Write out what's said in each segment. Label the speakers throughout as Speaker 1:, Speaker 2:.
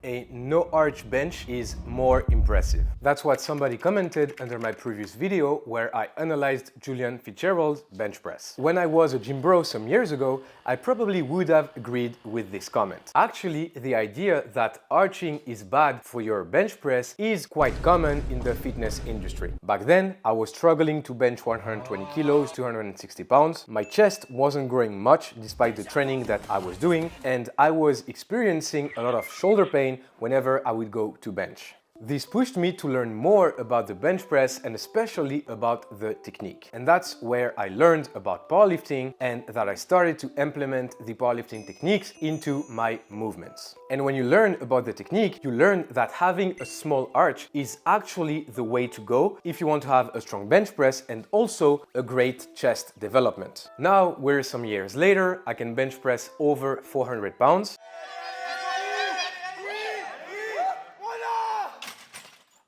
Speaker 1: A no-arch bench is more impressive. That's what somebody commented under my previous video where I analyzed Julian Fitzgerald's bench press. When I was a gym bro some years ago, I probably would have agreed with this comment. Actually, the idea that arching is bad for your bench press is quite common in the fitness industry. Back then, I was struggling to bench 120 kilos, 260 pounds. My chest wasn't growing much despite the training that I was doing, and I was experiencing a lot of shoulder pain whenever I would go to bench. This pushed me to learn more about the bench press and especially about the technique. And that's where I learned about powerlifting and that I started to implement the powerlifting techniques into my movements. And when you learn about the technique, you learn that having a small arch is actually the way to go if you want to have a strong bench press and also a great chest development. Now we're some years later, I can bench press over 400 pounds.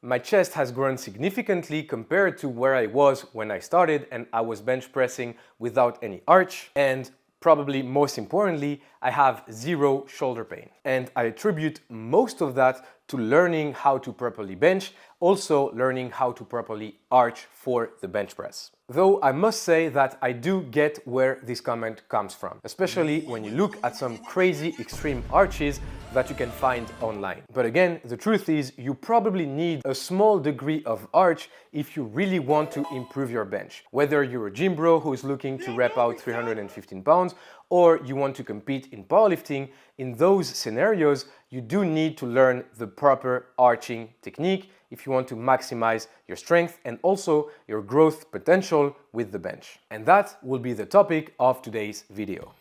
Speaker 1: My chest has grown significantly compared to where I was when I started and I was bench pressing without any arch, and probably most importantly, I have zero shoulder pain. And I attribute most of that to learning how to properly bench, also learning how to properly arch for the bench press. Though I must say that I do get where this comment comes from, especially when you look at some crazy extreme arches that you can find online. But again, the truth is you probably need a small degree of arch if you really want to improve your bench. Whether you're a gym bro who's looking to rep out 315 pounds or you want to compete in powerlifting, in those scenarios, you do need to learn the proper arching technique if you want to maximize your strength and also your growth potential with the bench. And that will be the topic of today's video.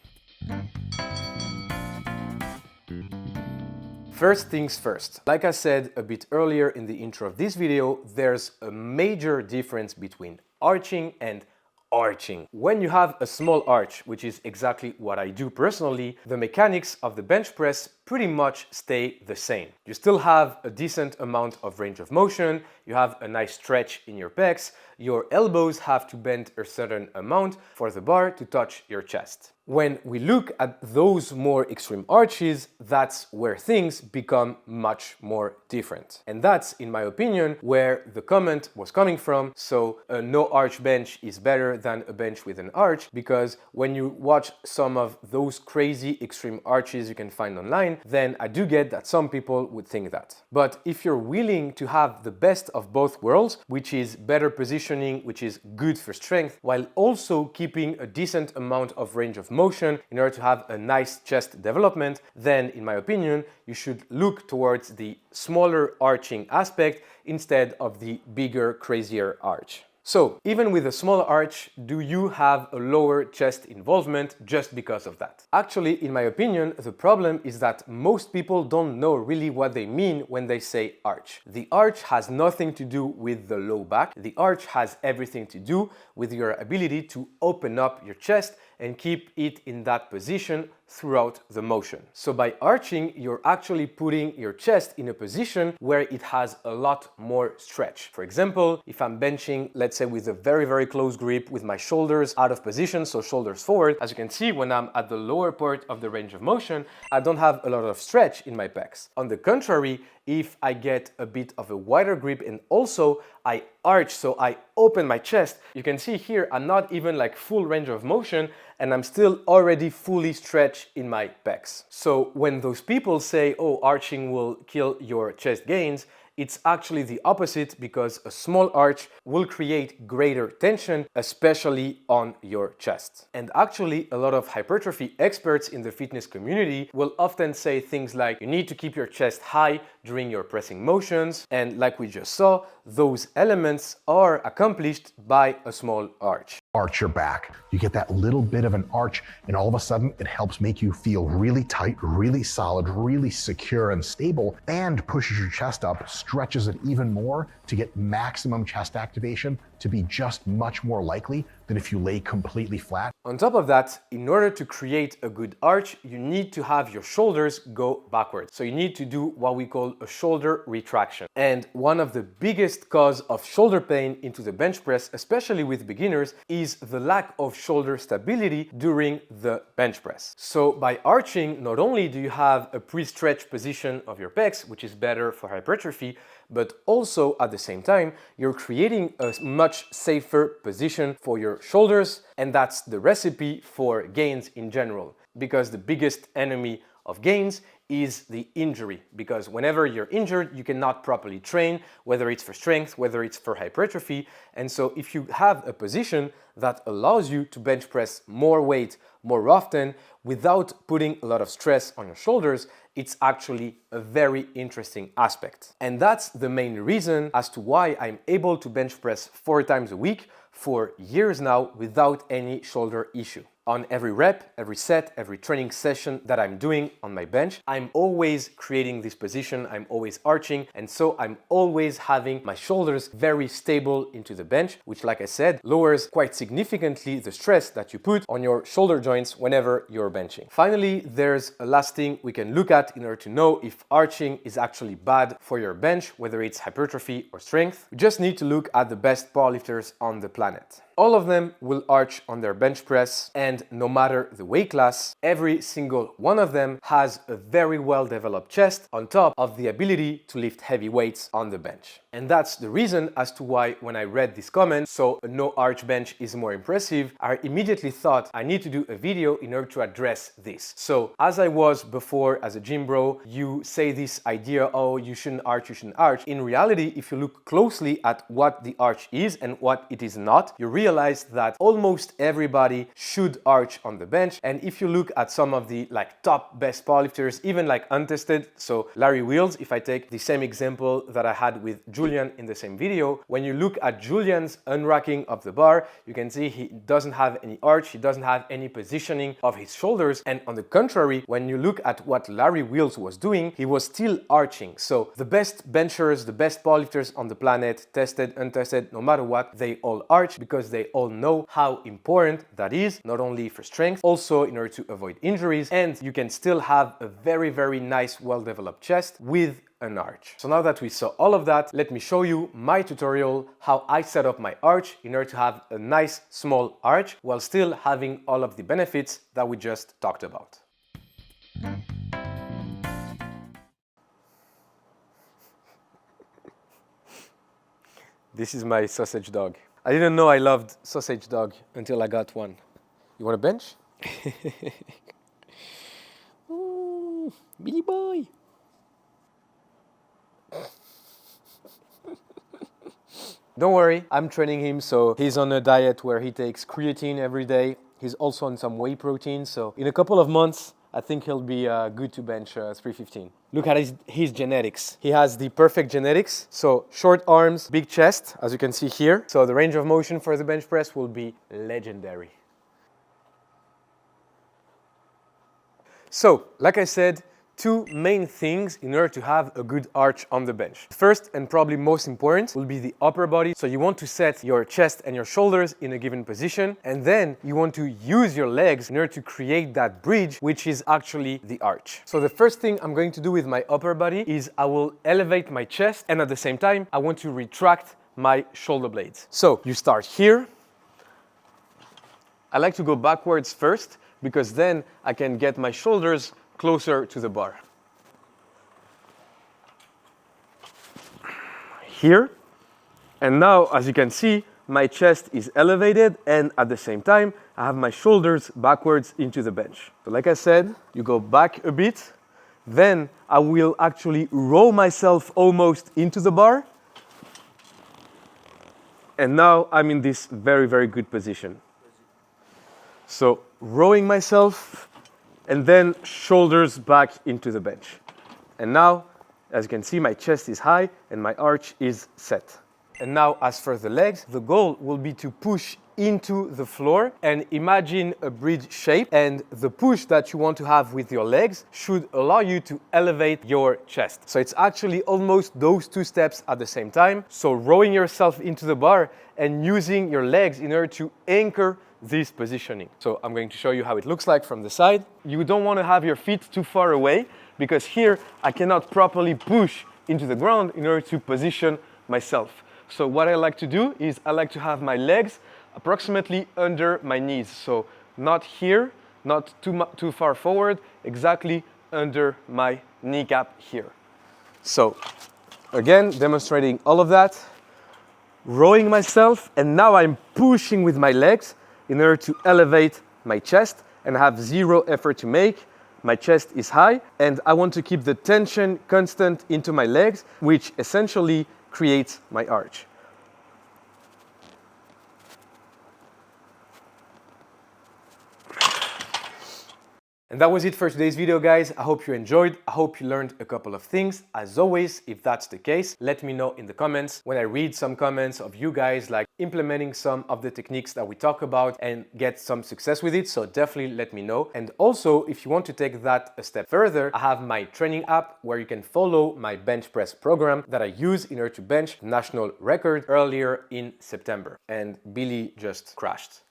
Speaker 1: First things first, like I said a bit earlier in the intro of this video, there's a major difference between arching and arching. When you have a small arch, which is exactly what I do personally, the mechanics of the bench press pretty much stay the same. You still have a decent amount of range of motion, you have a nice stretch in your pecs, your elbows have to bend a certain amount for the bar to touch your chest. When we look at those more extreme arches, that's where things become much more different. And that's, in my opinion, where the comment was coming from. So a no arch bench is better than a bench with an arch, because when you watch some of those crazy extreme arches you can find online, then I do get that some people would think that. But if you're willing to have the best of both worlds, which is better positioning, which is good for strength, while also keeping a decent amount of range of motion in order to have a nice chest development, then in my opinion, you should look towards the smaller arching aspect instead of the bigger, crazier arch. So, even with a small arch, do you have a lower chest involvement just because of that? Actually, in my opinion, the problem is that most people don't know really what they mean when they say arch. The arch has nothing to do with the low back. The arch has everything to do with your ability to open up your chest and keep it in that position throughout the motion. So by arching, you're actually putting your chest in a position where it has a lot more stretch. For example, if I'm benching, let's say with a very, very close grip with my shoulders out of position, so shoulders forward, as you can see, when I'm at the lower part of the range of motion, I don't have a lot of stretch in my pecs. On the contrary, if I get a bit of a wider grip and also I arch, so I open my chest, you can see here I'm not even like full range of motion and I'm still already fully stretched in my pecs. So when those people say, oh, arching will kill your chest gains, it's actually the opposite, because a small arch will create greater tension, especially on your chest. And actually, a lot of hypertrophy experts in the fitness community will often say things like, you need to keep your chest high during your pressing motions. And like we just saw, those elements are accomplished by a small arch.
Speaker 2: Arch your back. You get that little bit of an arch and all of a sudden it helps make you feel really tight, really solid, really secure and stable, and pushes your chest up, stretches it even more to get maximum chest activation to be just much more likely than if you lay completely flat.
Speaker 1: On top of that, in order to create a good arch, you need to have your shoulders go backwards. So you need to do what we call a shoulder retraction. And one of the biggest cause of shoulder pain into the bench press, especially with beginners, is the lack of shoulder stability during the bench press. So by arching, not only do you have a pre-stretched position of your pecs, which is better for hypertrophy, but also at the same time, you're creating a much safer position for your shoulders, and that's the recipe for gains in general. Because the biggest enemy of gains is the injury, because whenever you're injured, you cannot properly train, whether it's for strength, whether it's for hypertrophy. And so if you have a position that allows you to bench press more weight more often without putting a lot of stress on your shoulders, it's actually a very interesting aspect. And that's the main reason as to why I'm able to bench press 4 times a week for years now without any shoulder issue. On every rep, every set, every training session that I'm doing on my bench, I'm always creating this position, I'm always arching, and so I'm always having my shoulders very stable into the bench, which, like I said, lowers quite significantly the stress that you put on your shoulder joints whenever you're benching. Finally, there's a last thing we can look at in order to know if arching is actually bad for your bench, whether it's hypertrophy or strength. We just need to look at the best powerlifters on the planet. All of them will arch on their bench press, and no matter the weight class, every single one of them has a very well developed chest on top of the ability to lift heavy weights on the bench. And that's the reason as to why when I read this comment, so a no arch bench is more impressive, I immediately thought I need to do a video in order to address this. So as I was before as a gym bro, you say this idea, oh, you shouldn't arch, you shouldn't arch. In reality, if you look closely at what the arch is and what it is not, you realize that almost everybody should arch on the bench. And if you look at some of the top best powerlifters, even untested, so Larry Wheels, if I take the same example that I had with Julian in the same video, when you look at Julian's unracking of the bar, you can see he doesn't have any arch, he doesn't have any positioning of his shoulders. And on the contrary, when you look at what Larry Wheels was doing, he was still arching. So the best benchers, the best powerlifters on the planet, tested, untested, no matter what, they all arch because they all know how important that is, not only for strength, also in order to avoid injuries, and you can still have a very, very nice, well-developed chest with an arch. So now that we saw all of that, let me show you my tutorial, how I set up my arch in order to have a nice small arch while still having all of the benefits that we just talked about. This is my sausage dog. I didn't know I loved sausage dog until I got one. You want a bench? Ooh, Billy boy. Don't worry, I'm training him, so he's on a diet where he takes creatine every day. He's also on some whey protein, so in a couple of months, I think he'll be good to bench 315. Look at his genetics. He has the perfect genetics, so short arms, big chest, as you can see here. So the range of motion for the bench press will be legendary. So, like I said, 2 main things in order to have a good arch on the bench. First, and probably most important, will be the upper body. So you want to set your chest and your shoulders in a given position, and then you want to use your legs in order to create that bridge, which is actually the arch. So the first thing I'm going to do with my upper body is I will elevate my chest, and at the same time, I want to retract my shoulder blades. So you start here. I like to go backwards first, because then I can get my shoulders closer to the bar. Here, and now as you can see, my chest is elevated, and at the same time, I have my shoulders backwards into the bench. So like I said, you go back a bit, then I will actually roll myself almost into the bar, and now I'm in this very, very good position. So rowing myself, and then shoulders back into the bench. And now, as you can see, my chest is high and my arch is set. And now as for the legs, the goal will be to push into the floor and imagine a bridge shape, and the push that you want to have with your legs should allow you to elevate your chest. So it's actually almost those two steps at the same time. So rowing yourself into the bar and using your legs in order to anchor this positioning. So I'm going to show you how it looks like from the side. You don't want to have your feet too far away, because here I cannot properly push into the ground in order to position myself. So what I like to do is I like to have my legs approximately under my knees. So not here, not too far forward, exactly under my kneecap here. So again, demonstrating all of that, rowing myself, and now I'm pushing with my legs in order to elevate my chest and have zero effort to make. My chest is high, and I want to keep the tension constant into my legs, which essentially creates my arch. And that was it for today's video, guys. I hope you enjoyed. I hope you learned a couple of things. As always, if that's the case, let me know in the comments. When I read some comments of you guys like implementing some of the techniques that we talk about and get some success with it, so definitely let me know. And also, if you want to take that a step further, I have my training app where you can follow my bench press program that I use in order to bench the national record earlier in September. And Billy just crashed.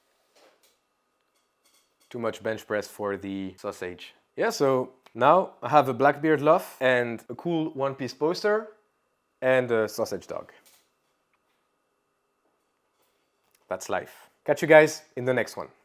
Speaker 1: Too much bench press for the sausage. Yeah, so now I have a Blackbeard Luff and a cool one-piece poster and a sausage dog. That's life. Catch you guys in the next one.